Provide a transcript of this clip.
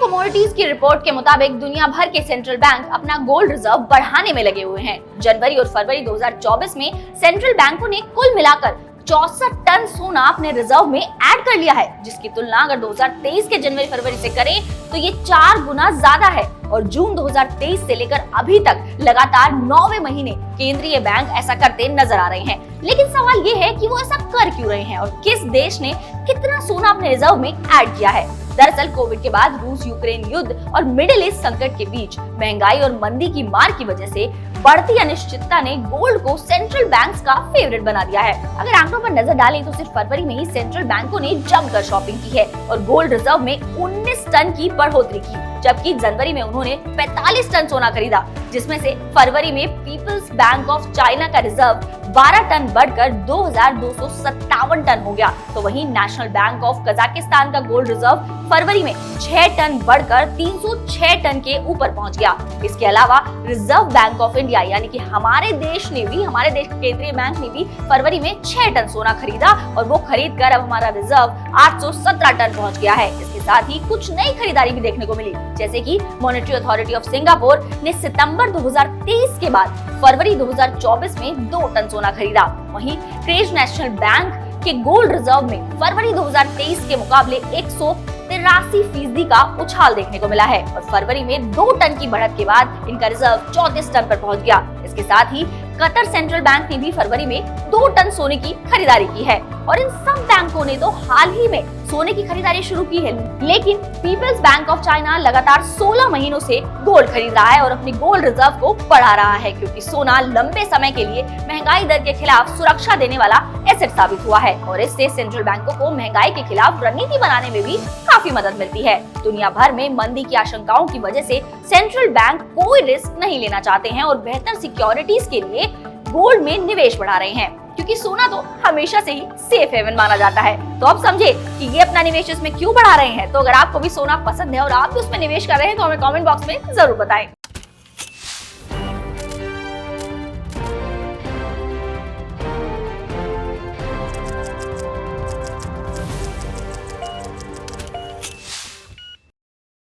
Commodities की report के मुताबिक दुनिया भर के सेंट्रल बैंक अपना गोल्ड रिजर्व बढ़ाने में लगे हुए हैं। जनवरी और फरवरी 2024 में सेंट्रल बैंकों ने कुल मिलाकर 64 टन सोना अपने रिजर्व में ऐड कर लिया है, जिसकी तुलना अगर 2023 के जनवरी फरवरी से करें तो ये 4 गुना ज्यादा है। और जून 2023 से लेकर अभी तक लगातार 9वें महीने केंद्रीय बैंक ऐसा करते नजर आ रहे हैं। लेकिन सवाल ये है कि वो ऐसा कर क्यों रहे हैं और किस देश ने कितना सोना अपने रिजर्व में ऐड किया है। दरअसल कोविड के बाद रूस यूक्रेन युद्ध और मिडिल ईस्ट संकट के बीच महंगाई और मंदी की मार की वजह से बढ़ती अनिश्चितता ने गोल्ड को सेंट्रल बैंक्स का फेवरेट बना दिया है। अगर आंकड़ों पर नजर डालें तो सिर्फ फरवरी में ही सेंट्रल बैंकों ने जमकर शॉपिंग की है और गोल्ड रिजर्व में 19 टन की बढ़ोतरी की, जबकि जनवरी में उन्होंने 45 टन सोना खरीदा, जिसमें से फरवरी में पीपल्स बैंक ऑफ चाइना का रिजर्व 12 टन बढ़कर 2257 टन हो गया। तो वहीं नेशनल बैंक ऑफ कजाकिस्तान का गोल्ड रिजर्व फरवरी में 6 टन बढ़कर 306 टन के ऊपर पहुंच गया। इसके अलावा रिजर्व बैंक ऑफ इंडिया यानी कि हमारे देश के केंद्रीय बैंक ने भी फरवरी में 6 टन सोना खरीदा और वो खरीद कर अब हमारा रिजर्व 817 टन पहुंच गया है। इसके साथ ही कुछ नई खरीदारी भी देखने को मिली, जैसे कि मॉनेटरी अथॉरिटी ऑफ सिंगापुर ने सितंबर 2023 के बाद फरवरी 2024 में 2 टन सोना खरीदा। वहीं क्रेज नेशनल बैंक के गोल्ड रिजर्व में फरवरी 2023 के मुकाबले 183% का उछाल देखने को मिला है और फरवरी में 2 टन की बढ़त के बाद इनका रिजर्व 34 टन पर पहुंच गया। इसके साथ ही कतर सेंट्रल बैंक ने भी फरवरी में 2 टन सोने की खरीदारी की है और इन सब बैंकों ने तो हाल ही में सोने की खरीदारी शुरू की है। लेकिन पीपल्स बैंक ऑफ चाइना लगातार 16 महीनों से गोल्ड खरीद रहा है और अपनी गोल्ड रिजर्व को बढ़ा रहा है, क्योंकि सोना लंबे समय के लिए महंगाई दर के खिलाफ सुरक्षा देने वाला एसेट साबित हुआ है और इससे सेंट्रल बैंकों को महंगाई के खिलाफ रणनीति बनाने में भी काफी मदद मिलती है। दुनिया भर में मंदी की आशंकाओं की वजह से सेंट्रल बैंक कोई रिस्क नहीं लेना चाहते हैं और बेहतर सिक्योरिटीज के लिए गोल्ड में निवेश बढ़ा रहे हैं, क्योंकि सोना तो हमेशा से ही सेफ हेवन माना जाता है। तो अब समझे कि ये अपना निवेश इसमें क्यों बढ़ा रहे हैं। तो अगर आपको भी सोना पसंद है और आप भी उसमें निवेश कर रहे हैं तो हमें कमेंट बॉक्स में जरूर बताएं।